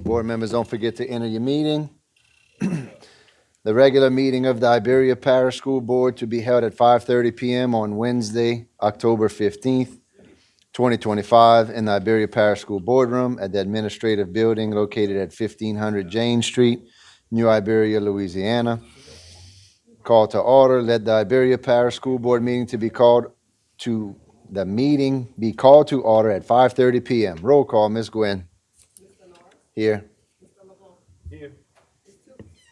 Board members, don't forget to enter your meeting. The regular meeting of the Iberia Parish School Board to be held at 5:30 p.m. on Wednesday, October 15th, 2025, in the Iberia Parish School Boardroom at the Administrative Building located at 1500 Jane Street, New Iberia, Louisiana. Call to order. Let the Iberia Parish School Board meeting to be called to order at 5:30 p.m. Roll call, Ms. Gwen. Here. Here.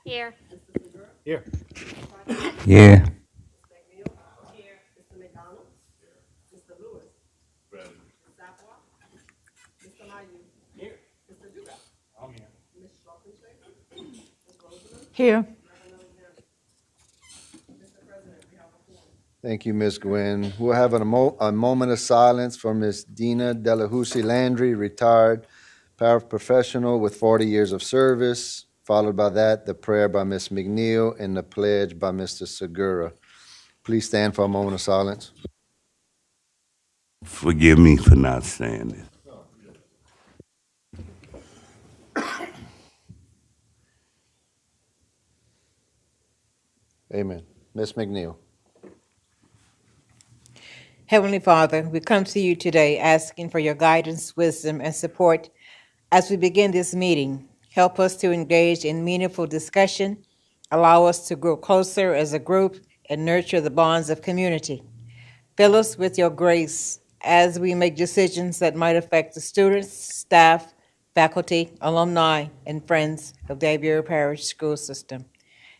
Here. Here. Yeah. I'm here. Here. Thank you, Ms. Gwen. We'll have a moment of silence for Ms. Dina Delahousie Landry, retired paraprofessional with 40 years of service, followed by that, the prayer by Ms. McNeil and the pledge by Mr. Segura. Please stand for a moment of silence. Forgive me for not standing. Amen. Ms. McNeil. Heavenly Father, we come to you today asking for your guidance, wisdom, and support as we begin this meeting. Help us to engage in meaningful discussion, allow us to grow closer as a group, and nurture the bonds of community. Fill us with your grace as we make decisions that might affect the students, staff, faculty, alumni, and friends of the Iberia Parish school system.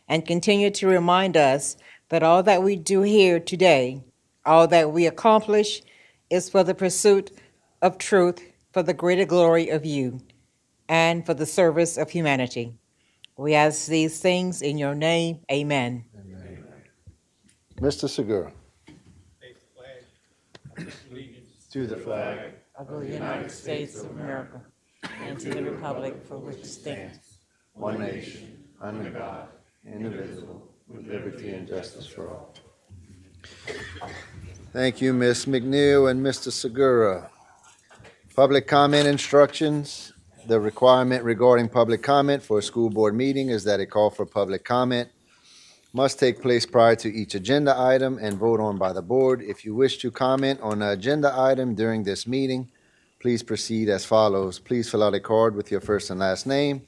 And continue to remind us that all that we do here today, all that we accomplish, is for the pursuit of truth, for the greater glory of you, and for the service of humanity. We ask these things in your name. Amen. Amen. Mr. Segura. To the flag Of the United States of America, and to the republic for which it stands, one nation, under God, indivisible, with liberty and justice for all. Thank you, Ms. McNeil and Mr. Segura. Public comment instructions. The requirement regarding public comment for a school board meeting is that a call for public comment must take place prior to each agenda item and vote on by the board. If you wish to comment on an agenda item during this meeting, please proceed as follows. Please fill out a card with your first and last name,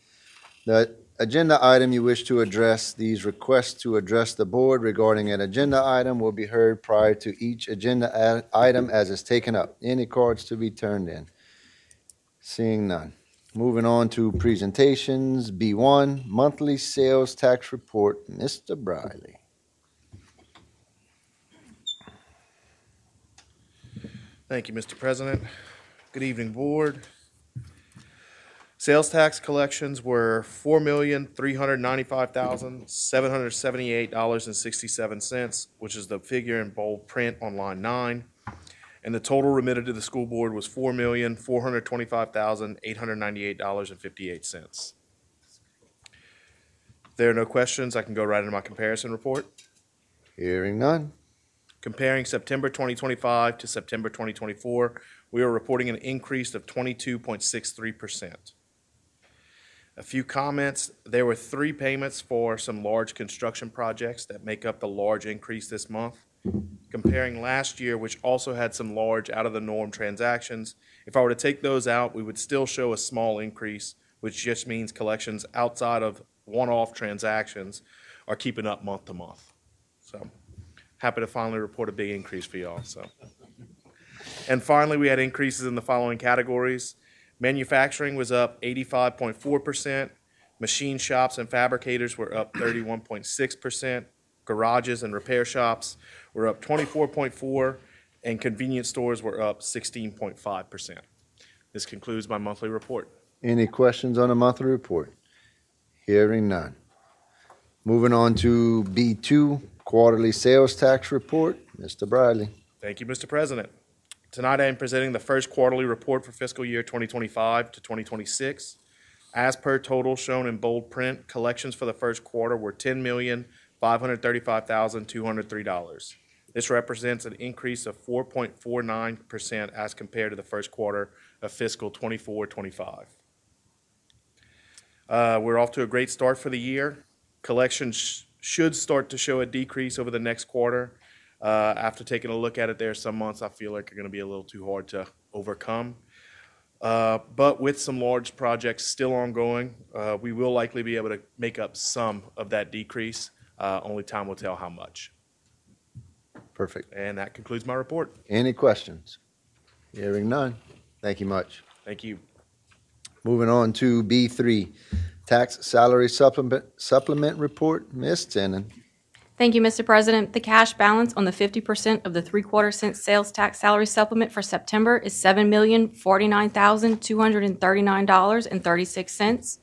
the agenda item you wish to address. These requests to address the board regarding an agenda item will be heard prior to each agenda item as is taken up. Any cards to be turned in? Seeing none. Moving on to presentations. B1, monthly sales tax report. Mr. Briley. Thank you, Mr. President. Good evening, board. Sales tax collections were $4,395,778.67, which is the figure in bold print on line 9. And the total remitted to the school board was $4,425,898.58. If there are no questions, I can go right into my comparison report. Hearing none. Comparing September 2025 to September 2024, we are reporting an increase of 22.63%. A few comments. There were 3 payments for some large construction projects that make up the large increase this month. Comparing last year, which also had some large out-of-the-norm transactions, if I were to take those out, we would still show a small increase, which just means collections outside of one-off transactions are keeping up month to month. So happy to finally report a big increase for y'all. And finally, we had increases in the following categories. Manufacturing was up 85.4%. Machine shops and fabricators were up 31.6%. Garages and repair shops were up 24.4%, and convenience stores were up 16.5%. This concludes my monthly report. Any questions on the monthly report? Hearing none. Moving on to B2, quarterly sales tax report. Mr. Briley. Thank you, Mr. President. Tonight I am presenting the first quarterly report for fiscal year 2025 to 2026. As per total shown in bold print, collections for the first quarter were $10,535,203. This represents an increase of 4.49% as compared to the first quarter of fiscal 24-25. We're off to a great start for the year. Collections should start to show a decrease over the next quarter. After taking a look at it, there are some months I feel like are going to be a little too hard to overcome. But with some large projects still ongoing, we will likely be able to make up some of that decrease. Only time will tell how much. Perfect. And that concludes my report. Any questions? Hearing none. Thank you much. Thank you. Moving on to B3, tax salary supplement report. Ms. Tenen. Thank you, Mr. President. The cash balance on the 50% of the 3/4 cent sales tax salary supplement for September is $7,049,239.36.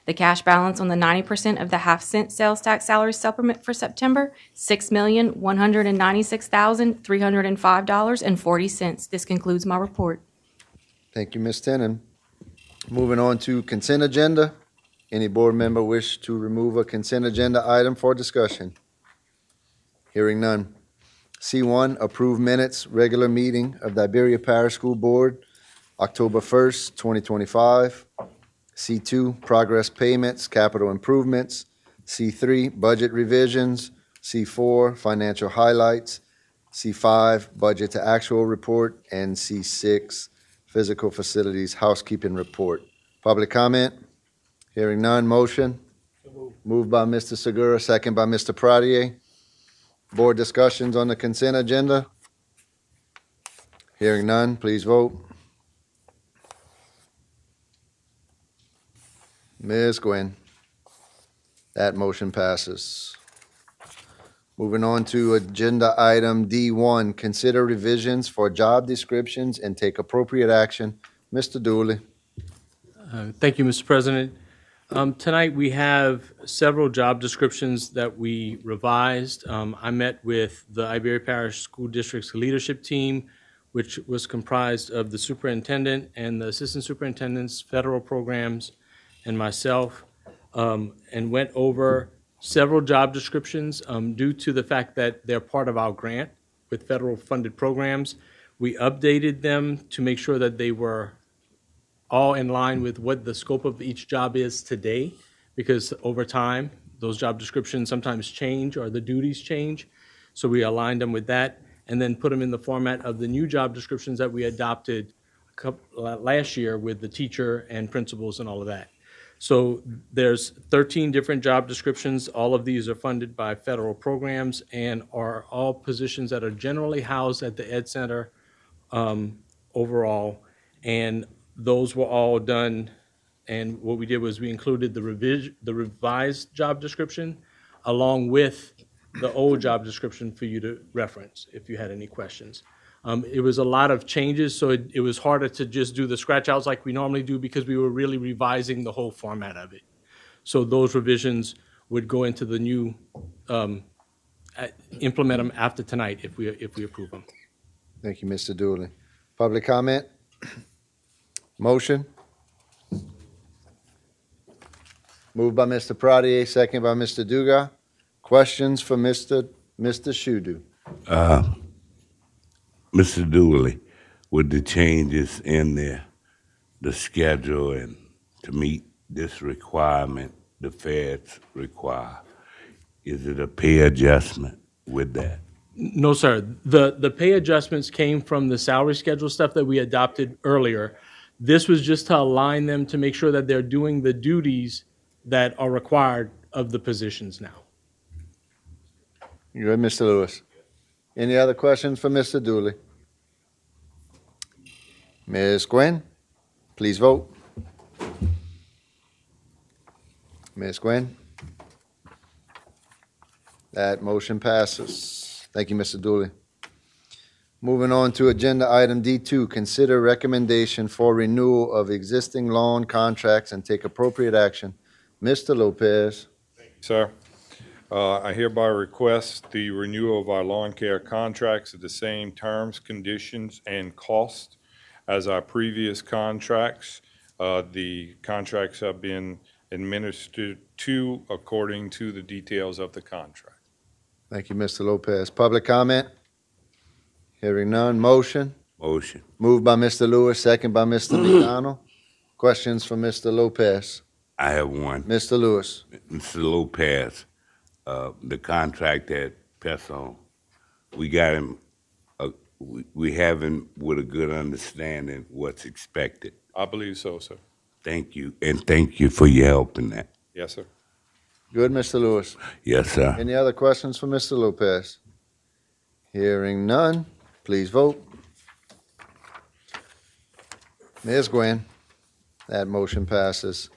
The cash balance on the 90% of the half-cent sales tax salary supplement for September, $6,196,305.40. This concludes my report. Thank you, Ms. Tenen. Moving on to consent agenda. Any board member wish to remove a consent agenda item for discussion? Hearing none. C1, approve minutes, regular meeting of the Iberia Parish School Board, October 1st, 2025. C2, progress payments, capital improvements. C3, budget revisions. C4, financial highlights. C5, budget to actual report. And C6, physical facilities housekeeping report. Public comment? Hearing none. Motion? Moved by Mr. Segura, second by Mr. Pradier. Board discussions on the consent agenda? Hearing none, please vote. Ms. Gwen. That motion passes. Moving on to agenda item D1, consider revisions for job descriptions and take appropriate action. Mr. Dooley. Thank you, Mr. President. Tonight, we have several job descriptions that we revised. I met with the Iberia Parish School District's leadership team, which was comprised of the superintendent and the assistant superintendents, federal programs, and myself, and went over several job descriptions due to the fact that they're part of our grant with federal funded programs. We updated them to make sure that they were all in line with what the scope of each job is today, because over time, those job descriptions sometimes change or the duties change. So we aligned them with that and then put them in the format of the new job descriptions that we adopted last year with the teacher and principals and all of that. So there's 13 different job descriptions. All of these are funded by federal programs and are all positions that are generally housed at the Ed Center overall. And those were all done, and what we did was we included the revised job description along with the old job description for you to reference if you had any questions. It was a lot of changes, so it was harder to just do the scratch outs like we normally do because we were really revising the whole format of it. So those revisions would go into the new, implement them after tonight if we approve them. Thank you, Mr. Dooley. Public comment? Motion? Moved by Mr. Pradier, second by Mr. Dugas. Questions for Mr. Shudu? Mr. Dooley, with the changes in the schedule and to meet this requirement the feds require, is it a pay adjustment with that? No, sir. The pay adjustments came from the salary schedule stuff that we adopted earlier. This was just to align them to make sure that they're doing the duties that are required of the positions now. You good, Mr. Lewis? Any other questions for Mr. Dooley? Ms. Gwen, please vote. Ms. Gwen? That motion passes. Thank you, Mr. Dooley. Moving on to agenda item D2, consider recommendation for renewal of existing loan contracts and take appropriate action. Mr. Lopez. Sir, I hereby request the renewal of our lawn care contracts at the same terms, conditions, and cost as our previous contracts. The contracts have been administered to according to the details of the contract. Thank you, Mr. Lopez. Public comment? Hearing none. Motion? Motion. Moved by Mr. Lewis, second by Mr. McDonald. Questions for Mr. Lopez? I have one. Mr. Lewis. Mr. Lopez, the contract at Peso, we got him, we have him with a good understanding what's expected. I believe so, sir. Thank you, and thank you for your help in that. Yes, sir. Good, Mr. Lewis. Yes, sir. Any other questions for Mr. Lopez? Hearing none, please vote. Ms. Gwen, that motion passes.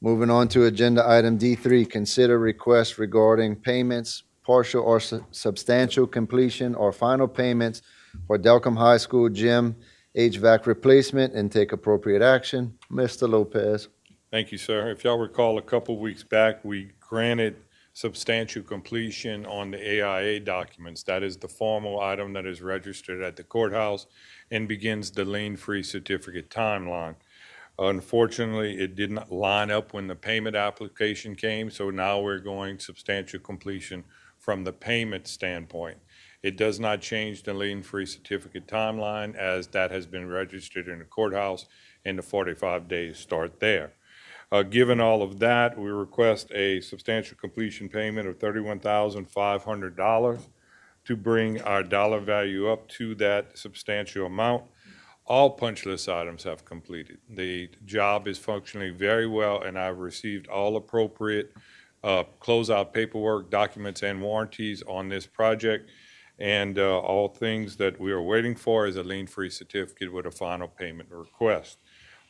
Moving on to agenda item D3, consider requests regarding payments, partial or substantial completion or final payments for Delcom High School gym HVAC replacement and take appropriate action. Mr. Lopez. Thank you, sir. If y'all recall, a couple weeks back, we granted substantial completion on the AIA documents. That is the formal item that is registered at the courthouse and begins the lien-free certificate timeline. Unfortunately, it did not line up when the payment application came, so now we're going substantial completion from the payment standpoint. It does not change the lien-free certificate timeline, as that has been registered in the courthouse and the 45 days start there. Given all of that, we request a substantial completion payment of $31,500 to bring our dollar value up to that substantial amount. All punch list items have completed. The job is functioning very well, and I've received all appropriate closeout paperwork, documents, and warranties on this project. And all things that we are waiting for is a lien-free certificate with a final payment request.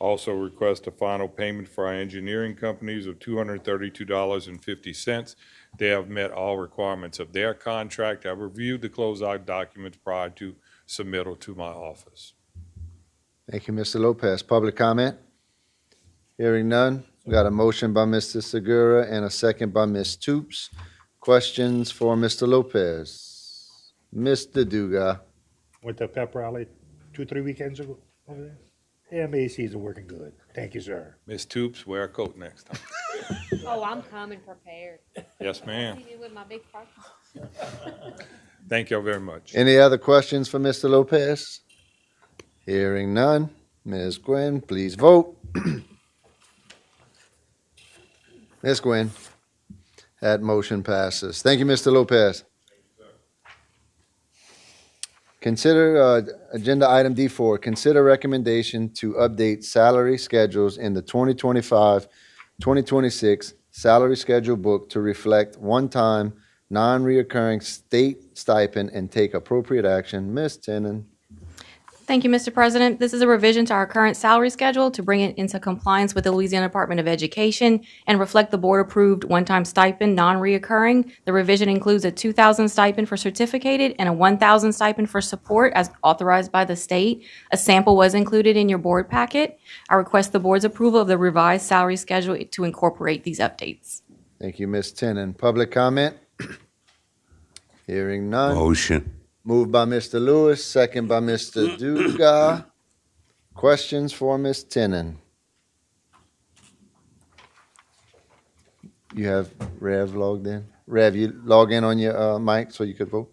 Also request a final payment for our engineering companies of $232.50. They have met all requirements of their contract. I reviewed the closeout documents prior to submittal to my office. Thank you, Mr. Lopez. Public comment? Hearing none. We got a motion by Mr. Segura and a second by Ms. Toops. Questions for Mr. Lopez? Mr. Duga. Went to a pep rally 2-3 weekends ago over there. Yeah, MACs are working good. Thank you, sir. Ms. Toops, wear a coat next time. Oh, I'm coming prepared. Yes, ma'am. See me with my big frock. Thank you very much. Any other questions for Mr. Lopez? Hearing none. Ms. Gwen, please vote. Ms. Gwen, that motion passes. Thank you, Mr. Lopez. Consider agenda item D4, consider recommendation to update salary schedules in the 2025-2026 salary schedule book to reflect one-time, non-reoccurring state stipend and take appropriate action. Ms. Tenen. Thank you, Mr. President. This is a revision to our current salary schedule to bring it into compliance with the Louisiana Department of Education and reflect the board-approved one-time stipend, non-reoccurring. The revision includes a $2,000 stipend for certificated and a $1,000 stipend for support as authorized by the state. A sample was included in your board packet. I request the board's approval of the revised salary schedule to incorporate these updates. Thank you, Ms. Tenen. Public comment? Hearing none. Motion. Moved by Mr. Lewis, second by Mr. Duga. Questions for Ms. Tenen? You have Rev logged in? Rev, you log in on your mic so you could vote?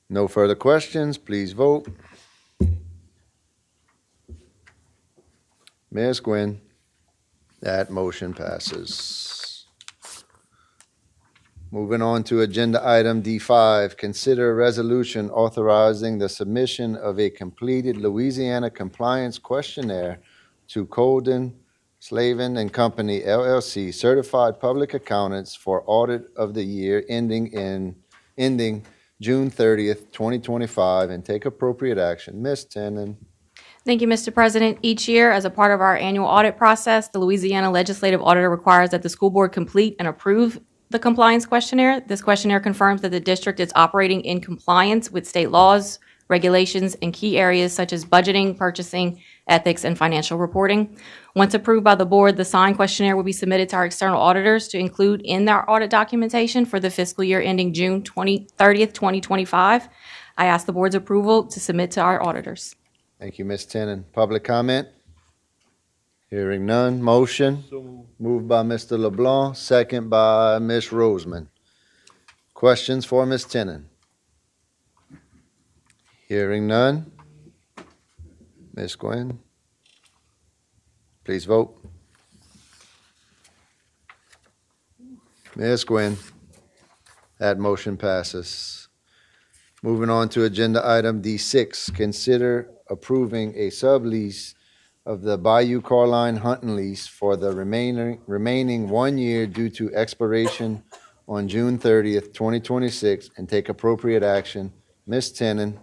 No further questions, please vote. Ms. Gwen, that motion passes. Moving on to agenda item D5, consider a resolution authorizing the submission of a completed Louisiana compliance questionnaire to Colden, Slavin and Company LLC, certified public accountants for audit of the year ending June 30th, 2025, and take appropriate action. Ms. Tenen. Thank you, Mr. President. Each year, as a part of our annual audit process, the Louisiana Legislative Auditor requires that the school board complete and approve the compliance questionnaire. This questionnaire confirms that the district is operating in compliance with state laws, regulations, and key areas such as budgeting, purchasing, ethics, and financial reporting. Once approved by the board, the signed questionnaire will be submitted to our external auditors to include in their audit documentation for the fiscal year ending June 30th, 2025. I ask the board's approval to submit to our auditors. Thank you, Ms. Tenen. Public comment? Hearing none. Motion? Moved by Mr. LeBlanc, second by Ms. Roseman. Questions for Ms. Tenen? Hearing none. Ms. Gwen? Please vote. Ms. Gwynn. That motion passes. Moving on to agenda item D6, consider approving a sublease of the Bayou Carline Hunting lease for the remaining 1 year due to expiration on June 30th, 2026, and take appropriate action. Ms. Tenen.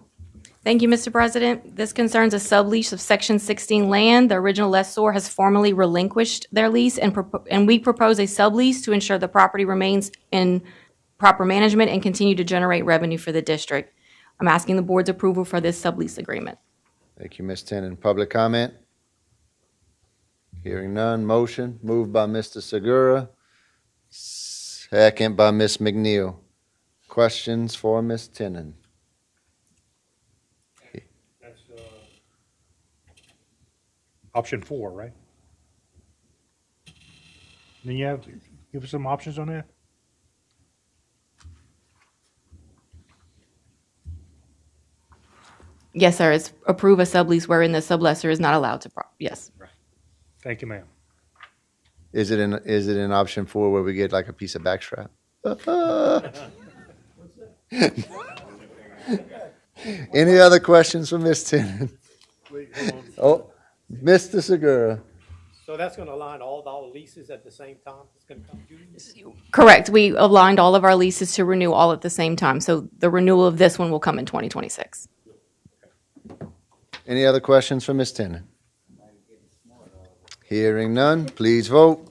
Thank you, Mr. President. This concerns a sublease of Section 16 land. The original lessor has formally relinquished their lease, and we propose a sublease to ensure the property remains in proper management and continue to generate revenue for the district. I'm asking the board's approval for this sublease agreement. Thank you, Ms. Tenen. Public comment? Hearing none. Motion moved by Mr. Segura, second by Ms. McNeil. Questions for Ms. Tenen? That's option 4, right? Then you have, give us some options on that? Yes, sir, it's approve a sublease wherein the sublessor is not allowed to, yes. Thank you, ma'am. Is it in option 4 where we get like a piece of backstrap? Any other questions for Ms. Tenen? Wait, hold on. Oh, Mr. Segura. So that's gonna align all the leases at the same time? It's gonna come due? Correct, we aligned all of our leases to renew all at the same time, so the renewal of this one will come in 2026. Any other questions for Ms. Tenen? Hearing none, please vote.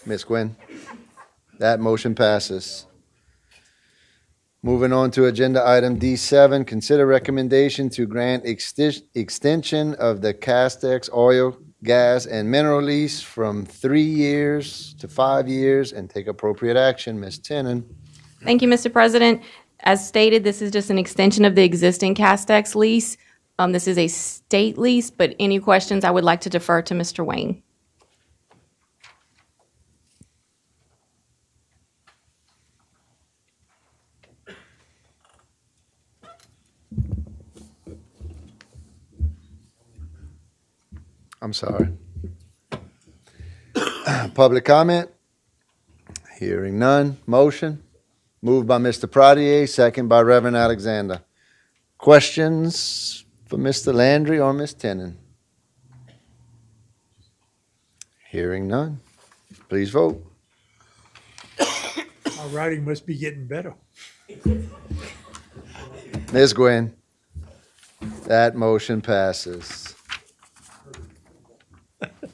Ms. Gwynn. That motion passes. Moving on to agenda item D7, consider recommendation to grant extension of the Castex oil, gas, and mineral lease from 3 years to 5 years and take appropriate action. Ms. Tenen. Thank you, Mr. President. As stated, this is just an extension of the existing Castex lease. This is a state lease, but any questions, I would like to defer to Mr. Wayne. I'm sorry. Public comment? Hearing none. Motion? Moved by Mr. Pradier, second by Reverend Alexander. Questions for Mr. Landry or Ms. Tenen? Hearing none. Please vote. My writing must be getting better. Ms. Gwynn. That motion passes.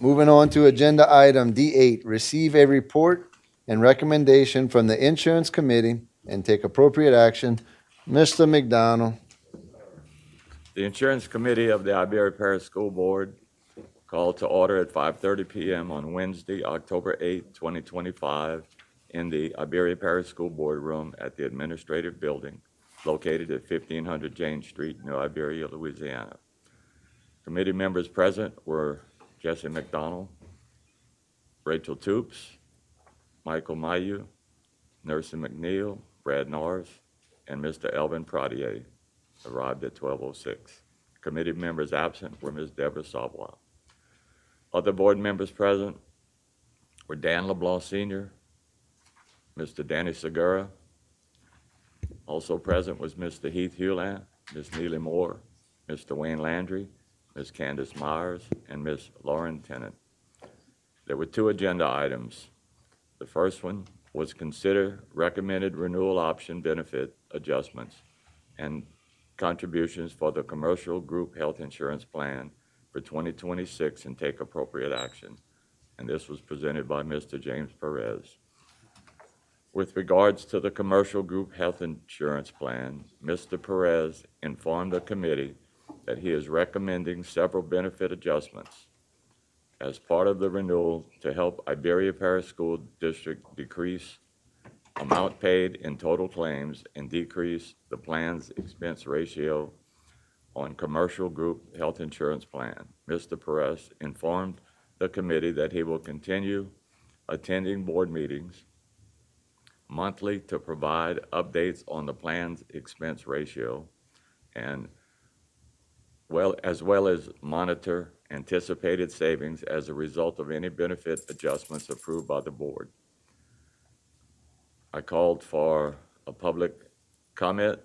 Moving on to agenda item D8, receive a report and recommendation from the Insurance Committee and take appropriate action. Mr. McDonald. The Insurance Committee of the Iberia Parish School Board called to order at 5:30 p.m. on Wednesday, October 8, 2025, in the Iberia Parish School Board Room at the Administrative Building located at 1500 Jane Street, New Iberia, Louisiana. Committee members present were Jesse McDonald, Rachel Toops, Michael Mayu, Nursing McNeil, Brad Norris, and Mr. Elvin Pradier arrived at 12:06. Committee members absent were Ms. Deborah Savoy. Other board members present were Dan LeBlanc Sr., Mr. Danny Segura. Also present was Mr. Heath Hewland, Ms. Neely Moore, Mr. Wayne Landry, Ms. Candace Myers, and Ms. Lauren Tennant. There were 2 agenda items. The first one was consider recommended renewal option benefit adjustments and contributions for the commercial group health insurance plan for 2026 and take appropriate action. And this was presented by Mr. James Perez. With regards to the commercial group health insurance plan, Mr. Perez informed the committee that he is recommending several benefit adjustments as part of the renewal to help Iberia Parish School District decrease amount paid in total claims and decrease the plan's expense ratio on commercial group health insurance plan. Mr. Perez informed the committee that he will continue attending board meetings monthly to provide updates on the plan's expense ratio and as well as monitor anticipated savings as a result of any benefit adjustments approved by the board. I called for a public comment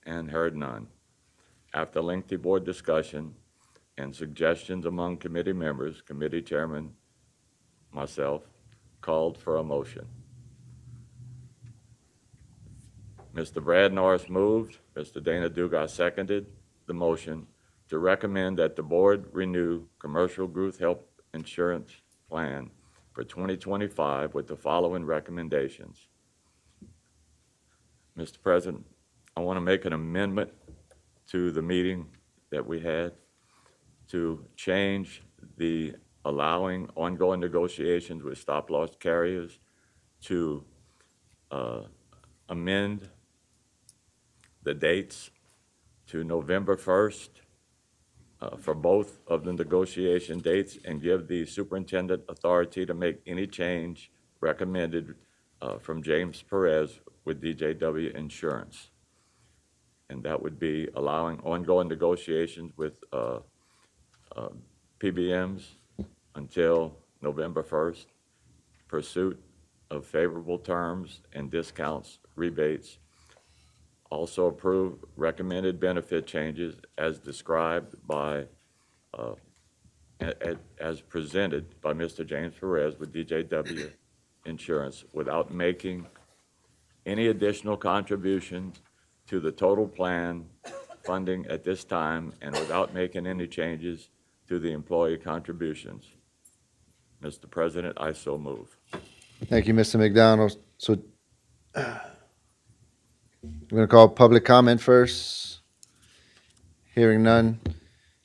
and heard none. After lengthy board discussion and suggestions among committee members, committee chairman, myself, called for a motion. Mr. Brad Norris moved, Mr. Dana Dugas seconded the motion to recommend that the board renew commercial group health insurance plan for 2025 with the following recommendations. Mr. President, I want to make an amendment to the meeting that we had to change the allowing ongoing negotiations with stop-loss carriers to amend the dates to November 1st for both of the negotiation dates and give the superintendent authority to make any change recommended from James Perez with DJW Insurance. And that would be allowing ongoing negotiations with PBMs until November 1st, pursuit of favorable terms and discounts, rebates. Also approve recommended benefit changes as described by, as presented by Mr. James Perez with DJW Insurance without making any additional contributions to the total plan funding at this time and without making any changes to the employee contributions. Mr. President, I so move. Thank you, Mr. McDonald. So we're going to call public comment first. Hearing none.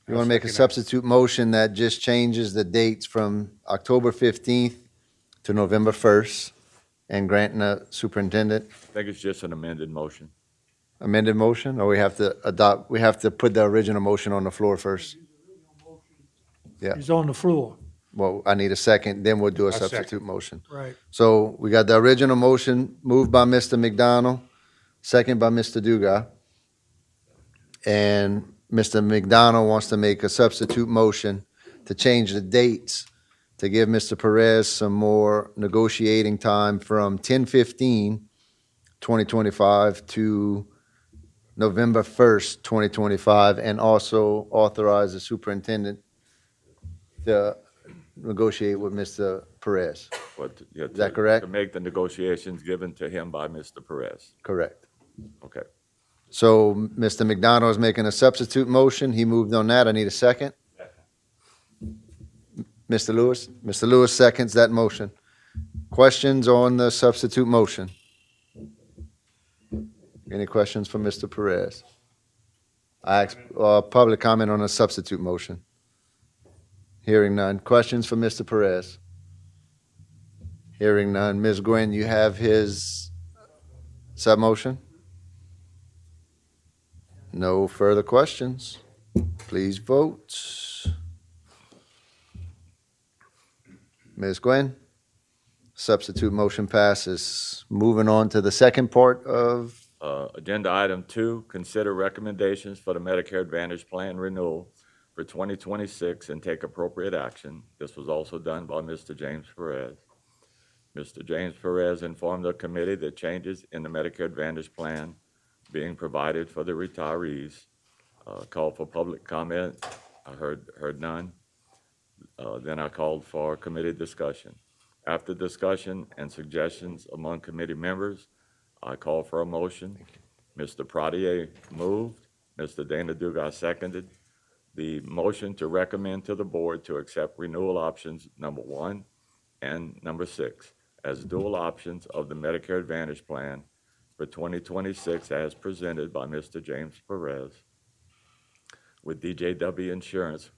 You want to make a substitute motion that just changes the dates from October 15th to November 1st and granting a superintendent I think it's just an amended motion. amended motion, or we have to put the original motion on the floor first? Yeah. It's on the floor. Well, I need a second, then we'll do a A second. substitute motion. Right. So we got the original motion moved by Mr. McDonald, second by Mr. Dugas. And Mr. McDonald wants to make a substitute motion to change the dates to give Mr. Perez some more negotiating time from 10/15/2025 to November 1st, 2025, and also authorize the superintendent to negotiate with Mr. Perez. But, yeah, Is that correct? To make the negotiations given to him by Mr. Perez. Correct. Okay. So Mr. McDonald is making a substitute motion. He moved on that. I need a second. Mr. Lewis? Mr. Lewis seconds that motion. Questions on the substitute motion? Any questions for Mr. Perez? I ask, public comment on a substitute motion. Hearing none. Questions for Mr. Perez? Hearing none. Ms. Gwen, you have his sub-motion? No further questions. Please vote. Ms. Gwen? Substitute motion passes. Moving on to the second part of, Agenda item 2, consider recommendations for the Medicare Advantage Plan renewal for 2026 and take appropriate action. This was also done by Mr. James Perez. Mr. James Perez informed the committee that changes in the Medicare Advantage Plan being provided for the retirees. Called for public comment. I heard none. Then I called for committee discussion. After discussion and suggestions among committee members, I call for a motion. Mr. Pradier moved. Mr. Dana Dugas seconded. The motion to recommend to the board to accept renewal options number 1 and number 6 as dual options of the Medicare Advantage Plan for 2026 as presented by Mr. James Perez with DJW Insurance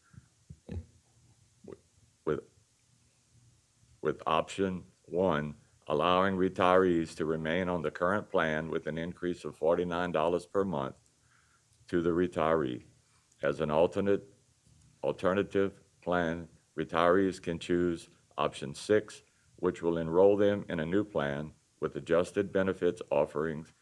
with option 1, allowing retirees to remain on the current plan with an increase of $49 per month to the retiree. As an alternative plan, retirees can choose option 6, which will enroll them in a new plan with adjusted benefits offerings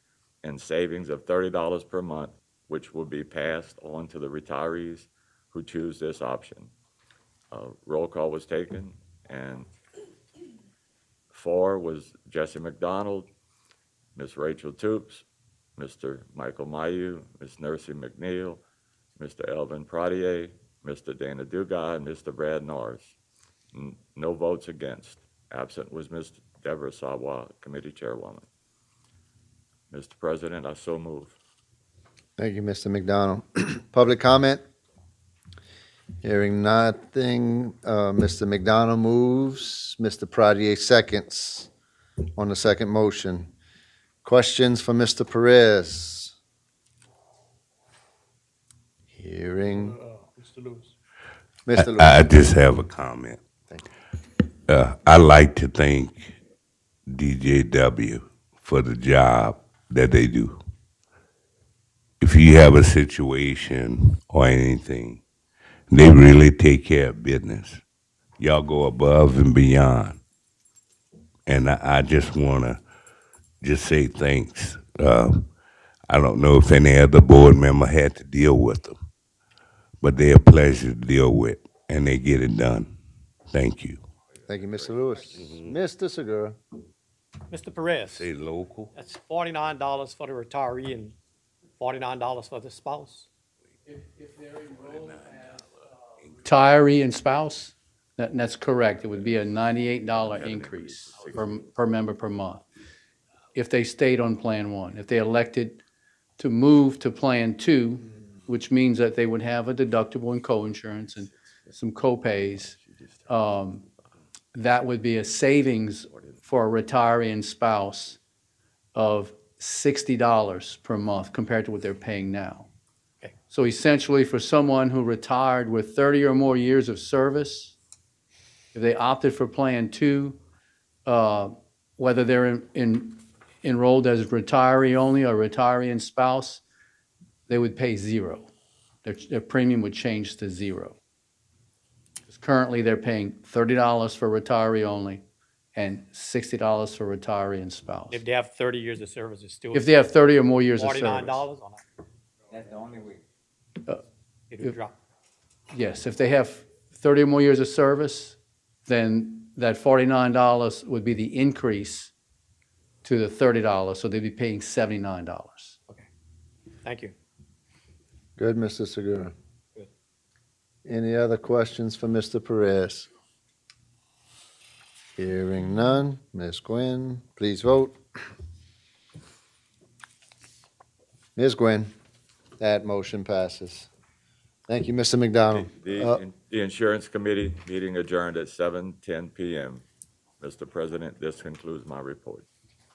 and savings of $30 per month, which will be passed on to the retirees. who choose this option. Roll call was taken, and 4 was Jesse McDonald, Ms. Rachel Toops, Mr. Michael Mayu, Ms. Nursey McNeil, Mr. Elvin Pradier, Mr. Dana Dugas, and Mr. Brad Norris. No votes against. Absent was Ms. Deborah Savoy, Committee Chairwoman. Mr. President, I so move. Thank you, Mr. McDonald. Public comment? Hearing nothing, Mr. McDonald moves, Mr. Pradier seconds on the second motion. Questions for Mr. Perez? Hearing, Mr. Lewis. Mr. Lewis. I just have a comment. Thank I like to thank DJW for the job that they do. If you have a situation or anything, they really take care of business. Y'all go above and beyond. And I just want to just say thanks. I don't know if any other board member had to deal with them, but they're a pleasure to deal with, and they get it done. Thank you. Thank you, Mr. Lewis. Mr. Segura. Mr. Perez, Say local. that's $49 for the retiree and $49 for the spouse. Retiree and spouse, that's correct. It would be a $98 increase per member per month if they stayed on Plan 1. If they elected to move to Plan 2, which means that they would have a deductible and co-insurance and some co-pays, that would be a savings for a retiree and spouse of $60 per month compared to what they're paying now. Okay. So essentially, for someone who retired with 30 or more years of service, if they opted for Plan 2, whether they're enrolled as retiree only or retiree and spouse, they would pay zero. Their premium would change to zero. Because currently, they're paying $30 for retiree only and $60 for retiree and spouse. If they have 30 years of service, it's still If they have 30 or more years of service. $49 on that. That's the only way. It would drop. Yes, if they have 30 or more years of service, then that $49 would be the increase to the $30, so they'd be paying $79. Thank you. Good, Mr. Segura. Good. Any other questions for Mr. Perez? Hearing none. Ms. Gwynn, please vote. Ms. Gwynn, that motion passes. Thank you, Mr. McDonald. The Insurance Committee meeting adjourned at 7:10 p.m. Mr. President, this concludes my report.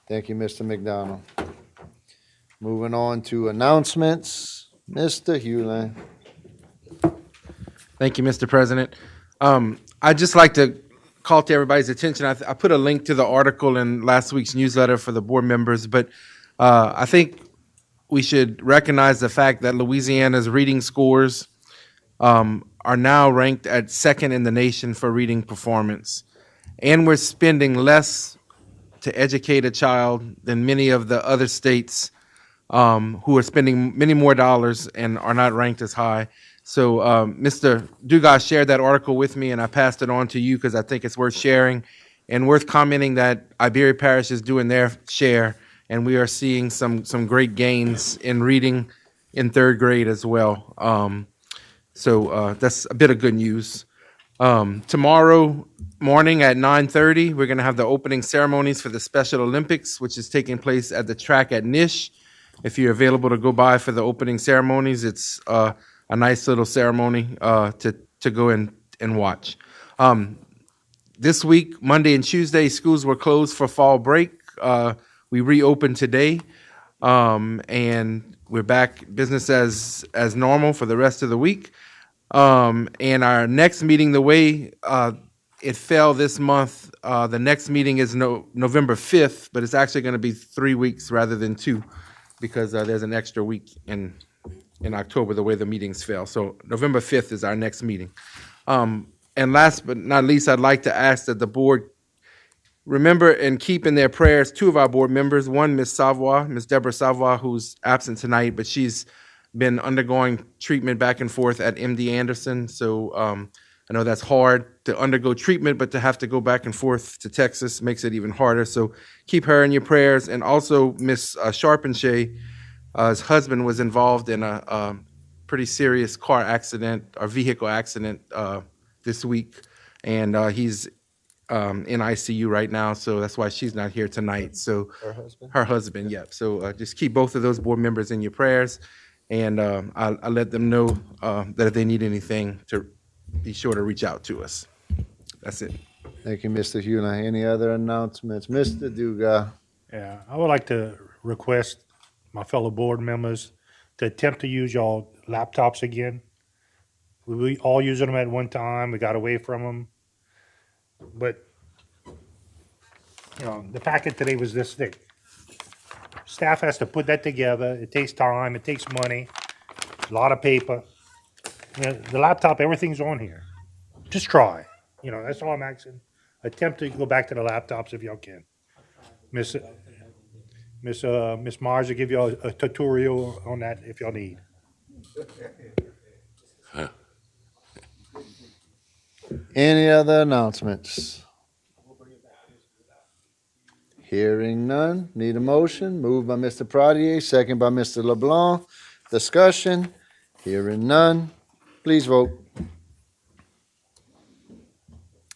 Thank you, Mr. McDonald. Moving on to announcements, Mr. Hewlin. Thank you, Mr. President. I'd just like to call to everybody's attention. I put a link to the article in last week's newsletter for the board members, but I think we should recognize the fact that Louisiana's reading scores are now ranked at second in the nation for reading performance. And we're spending less to educate a child than many of the other states who are spending many more dollars and are not ranked as high. So Mr. Dugas shared that article with me, and I passed it on to you because I think it's worth sharing and worth commenting that Iberia Parish is doing their share, and we are seeing some great gains in reading in third grade as well. So that's a bit of good news. Tomorrow morning at 9:30, we're going to have the opening ceremonies for the Special Olympics, which is taking place at the track at Nish. If you're available to go by for the opening ceremonies, it's a nice little ceremony to go in and watch. This week, Monday and Tuesday, schools were closed for fall break. We reopened today, and we're back business as normal for the rest of the week. And our next meeting, the way it fell this month, the next meeting is November 5th, but it's actually going to be 3 weeks rather than 2 because there's an extra week in October, the way the meetings fell. So November 5th is our next meeting. And last but not least, I'd like to ask that the board remember and keep in their prayers 2 of our board members. One, Ms. Deborah Savoy, who's absent tonight, but she's been undergoing treatment back and forth at MD Anderson. So I know that's hard to undergo treatment, but to have to go back and forth to Texas makes it even harder. So keep her in your prayers. And also Miss Sharpenshay, his husband was involved in a pretty serious car accident or vehicle accident this week. And he's in ICU right now, so that's why she's not here tonight. So Her husband? her husband, yep. So just keep both of those board members in your prayers, and I'll let them know that if they need anything, to be sure to reach out to us. That's it. Thank you, Mr. Huna. Any other announcements? Mr. Dugas? Yeah, I would like to request my fellow board members to attempt to use y'all laptops again. We all using them at one time. We got away from them. But, you know, the packet today was this thick. Staff has to put that together. It takes time. It takes money. A lot of paper. You know, the laptop, everything's on here. Just try. You know, that's all I'm asking. Attempt to go back to the laptops if y'all can. Miss Mars will give you a tutorial on that if y'all need. Any other announcements? Hearing none, need a motion. Moved by Mr. Pradier, second by Mr. LeBlanc. Discussion, hearing none. Please vote.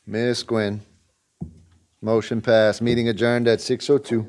Ms. Quinn. Motion passed. Meeting adjourned at 6:02.